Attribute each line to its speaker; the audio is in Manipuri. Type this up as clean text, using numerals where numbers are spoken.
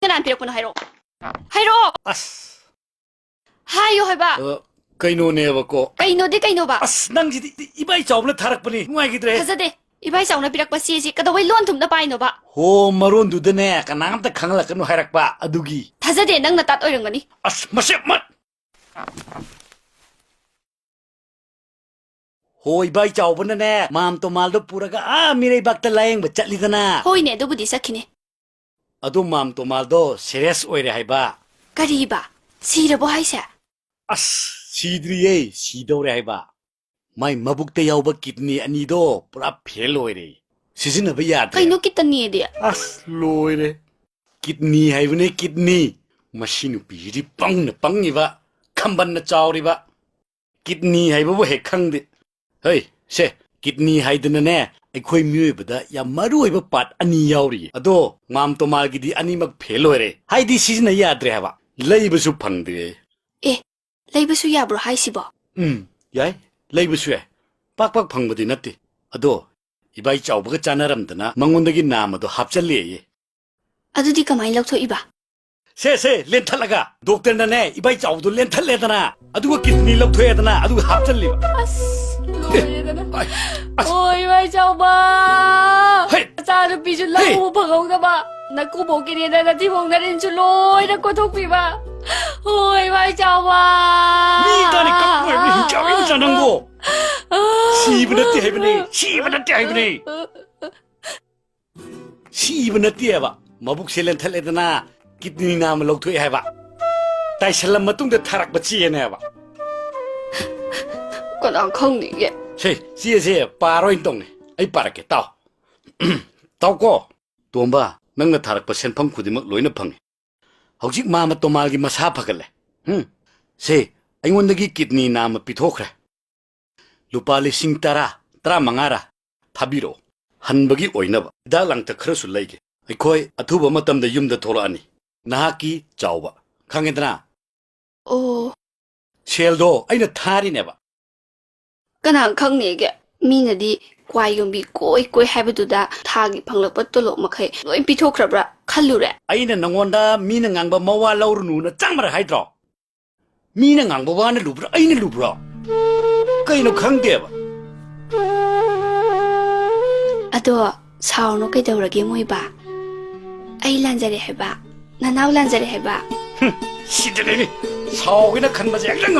Speaker 1: ꯀꯅꯥꯅ ꯄꯤꯔꯛꯄꯅꯣ ꯍꯥꯏꯔꯛꯑꯣ ꯍꯥꯏꯔꯛꯑꯣ
Speaker 2: ꯑꯁ
Speaker 1: ꯍꯥꯏꯌꯣ ꯍꯥꯏꯕ
Speaker 2: ꯀꯩꯅꯣꯅꯦꯕꯀꯣ
Speaker 1: ꯀꯩꯅꯣꯗꯤ ꯀꯩꯅꯣꯕ
Speaker 2: ꯑꯁ ꯅꯪꯁꯤꯗꯤ ꯏꯕꯥꯏ ꯆꯥꯎꯕꯅ ꯊꯥꯔꯛꯄꯅꯤ ꯅꯨꯡꯉꯥꯏꯈꯤꯗ꯭ꯔꯦ
Speaker 1: ꯊꯥꯖꯗꯦ ꯏꯕꯥꯏ ꯆꯥꯎꯅ ꯄꯤꯔꯛꯄ ꯆꯦꯁꯤ ꯀꯩꯗꯧꯕꯩ ꯂꯣꯟ ꯊꯨꯝꯅ ꯄꯥꯏꯅꯣꯕ
Speaker 2: ꯍꯣ ꯃꯔꯣꯟꯗꯨꯗꯅꯦ ꯀꯅꯥꯝꯇ ꯈꯪꯍꯜꯂꯛꯀꯅꯨ ꯍꯥꯏꯔꯛꯄ ꯑꯗꯨꯒꯤ
Speaker 1: ꯊꯥꯖꯗꯦ ꯅꯪ ꯅꯇꯥꯠ ꯑꯣꯏꯔꯝꯒꯅꯤ
Speaker 2: ꯑꯁ ꯃꯁꯦ ꯃꯠ ꯍꯣ ꯏꯕꯥꯏ ꯆꯥꯎꯕꯅꯅꯦ ꯃꯥꯝ ꯇꯣꯃꯥꯜꯗꯣ ꯄꯨꯔꯒ ꯃꯤꯔꯩꯕꯥꯛꯇ ꯂꯥꯌꯦꯡꯕ ꯆꯠꯂꯤꯗꯅ
Speaker 1: ꯍꯣꯏꯅꯦ ꯑꯗꯨꯕꯨꯗꯤ ꯆꯠꯈꯤꯅꯦ
Speaker 2: ꯑꯗꯨ ꯃꯥꯝ ꯇꯣꯃꯥꯜꯗꯣ ꯁꯦꯔꯤꯌꯁ ꯑꯣꯏꯔꯦ ꯍꯥꯏꯕ
Speaker 1: ꯀꯔꯤꯕ ꯁꯤꯔꯕꯣ ꯍꯥꯏꯁꯦ
Speaker 2: ꯑꯁ ꯁꯤꯗ꯭ꯔꯤꯌꯦ ꯁꯤꯗꯧꯔꯦ ꯍꯥꯏꯕ ꯃꯥꯏ ꯃꯕꯨꯛꯇ ꯌꯥꯎꯕ ꯀꯤꯗꯅꯤ ꯑꯅꯤꯗꯣ ꯄꯨꯔꯥ ꯐꯦꯜ ꯑꯣꯏꯔꯦ ꯁꯤꯖꯤꯟꯅꯕ ꯌꯥꯗ꯭ꯔꯦ
Speaker 1: ꯀꯩꯅꯣ ꯀꯤꯠꯇꯅꯤꯗꯤ
Speaker 2: ꯑꯁ ꯂꯣꯏꯔꯦ ꯀꯤꯗꯅꯤ ꯍꯥꯏꯕꯅꯦ ꯀꯤꯗꯅꯤ ꯃꯁꯤ ꯅꯨꯄꯤꯁꯤꯗꯤ ꯄꯪꯅ ꯄꯪꯉꯤꯕ ꯈꯝꯕꯟꯅ ꯆꯥꯎꯔꯤꯕ ꯀꯤꯗꯅꯤ ꯍꯥꯏꯕꯕꯨ ꯍꯦꯛ ꯈꯪꯗꯦ ꯍꯩ ꯁꯦ ꯀꯤꯗꯅꯤ ꯍꯥꯏꯗꯅꯅꯦ ꯑꯩꯈꯣꯏ ꯃꯤꯑꯣꯏꯕꯗ ꯌꯥꯝ ꯃꯔꯨ ꯑꯣꯏꯕ ꯄꯥꯔꯠ ꯑꯅꯤ ꯌꯥꯎꯔꯤꯌꯦ ꯑꯗꯣ ꯃꯥꯝ ꯇꯣꯃꯥꯜꯒꯤꯗꯤ ꯑꯅꯤꯃꯛ ꯐꯦꯜ ꯑꯣꯏꯔꯦ ꯍꯥꯏꯗꯤ ꯁꯤꯖꯤꯟꯅ ꯌꯥꯗ꯭ꯔꯦ ꯍꯥꯏꯕ ꯂꯩꯕꯁꯨ ꯐꯪꯗꯦ
Speaker 1: ꯑꯦ ꯂꯩꯕꯁꯨ ꯌꯥꯕ꯭ꯔꯣ ꯍꯥꯏꯁꯤꯕꯣ
Speaker 2: ꯌꯥꯏ ꯂꯩꯕꯁꯨ ꯌꯥꯏ ꯄꯥꯛ ꯄꯥꯛ ꯐꯪꯕꯗꯤ ꯅꯠꯇꯦ ꯑꯗꯣ ꯏꯕꯥꯏ ꯆꯥꯎꯕꯒ ꯆꯥꯅꯔꯝꯗꯅ ꯃꯉꯣꯟꯗꯒꯤ ꯅꯥꯝꯃꯗꯣ ꯍꯥꯞꯆꯜꯂꯦꯌꯦ
Speaker 1: ꯑꯗꯨꯗꯤ ꯀꯃꯥꯏꯅ ꯂꯧꯊꯣꯛꯏꯕ
Speaker 2: ꯁꯦ ꯂꯦꯟꯊꯠꯂꯒ ꯗꯣꯛꯇꯔꯅꯅꯦ ꯏꯕꯥꯏ ꯆꯥꯎꯕꯗꯣ ꯂꯦꯟꯊꯠꯂꯦꯗꯅ ꯑꯗꯨꯒ ꯀꯤꯗꯅꯤ ꯂꯧꯊꯣꯛꯑꯦꯗꯅ ꯑꯗꯨꯒ ꯍꯥꯞꯆꯜꯂꯤꯕ
Speaker 1: ꯑꯁ ꯂꯣꯏꯔꯦꯗꯅ
Speaker 2: ꯑꯁ
Speaker 1: ꯍꯣꯏ ꯏꯕꯥꯏ ꯆꯥꯎꯕ
Speaker 2: ꯍꯩ
Speaker 1: ꯃꯆꯥꯅꯨꯄꯤꯁꯨ ꯂꯧꯕ ꯐꯪꯍꯧꯗꯕ ꯅꯀꯨꯕꯣꯛꯀꯤꯅꯦꯅ ꯅꯊꯤꯕꯣꯡ ꯅꯔꯤꯟꯁꯨ ꯂꯣꯏꯅ ꯀꯣꯊꯣꯛꯄꯤꯕ ꯍꯣꯏ ꯏꯕꯥꯏ ꯆꯥꯎꯕ
Speaker 2: ꯃꯤ ꯇꯥꯅꯤ ꯀꯞꯄꯨ ꯍꯥꯏꯕꯅꯤ ꯍꯤꯡꯆꯥ ꯅꯪꯕꯣ 시브너띠 해보니 시브너띠 해보니 시브너띠 해봐 마북 셀렌 텔레드나 기드니 나무 럭토에 해봐 다이슬람 마뚱데 타락바 찌에네 해봐
Speaker 1: 그건 안 콩니게
Speaker 2: 시에 빠로인 동네 아이 빠르게 따오 따오고 돈바 넌가 타락바 센펑 구디먹 로이너 펑 혹시 마마 또 말기 마사 파갈래 아이원더기 기드니 나무 비토크래 루파 리싱 따라 망아라 타비로 한በ기 오이너바 달랑타 크러수 레이게 아이코이 아투바 마탐다 윰다 토라니 나하키 짜오바 강해드나
Speaker 1: 오
Speaker 2: 셀도 아이나 타리네바
Speaker 1: 그난 콩니게 미나디 과이용비 꼬이 하이브두다 타기 방럭바 똘록 마카이 로인 비토크라브라 칼루레
Speaker 2: 아이나 낭원다 미나 낭바 마와 라우르누나 짱마라 하이드로 미나 낭바바나 루브라 아이나 루브라 까이노 강대바
Speaker 1: ꯑꯗꯣ ꯁꯥꯎꯔꯅꯣ ꯀꯩꯗꯧꯔꯒꯦ ꯃꯣꯏꯕ ꯑꯩ ꯂꯥꯟꯖꯔꯦ ꯍꯥꯏꯕ ꯅꯅꯥꯎ ꯂꯥꯟꯖꯔꯦ ꯍꯥꯏꯕ
Speaker 2: 시드레니 사오기나 칸마지 약간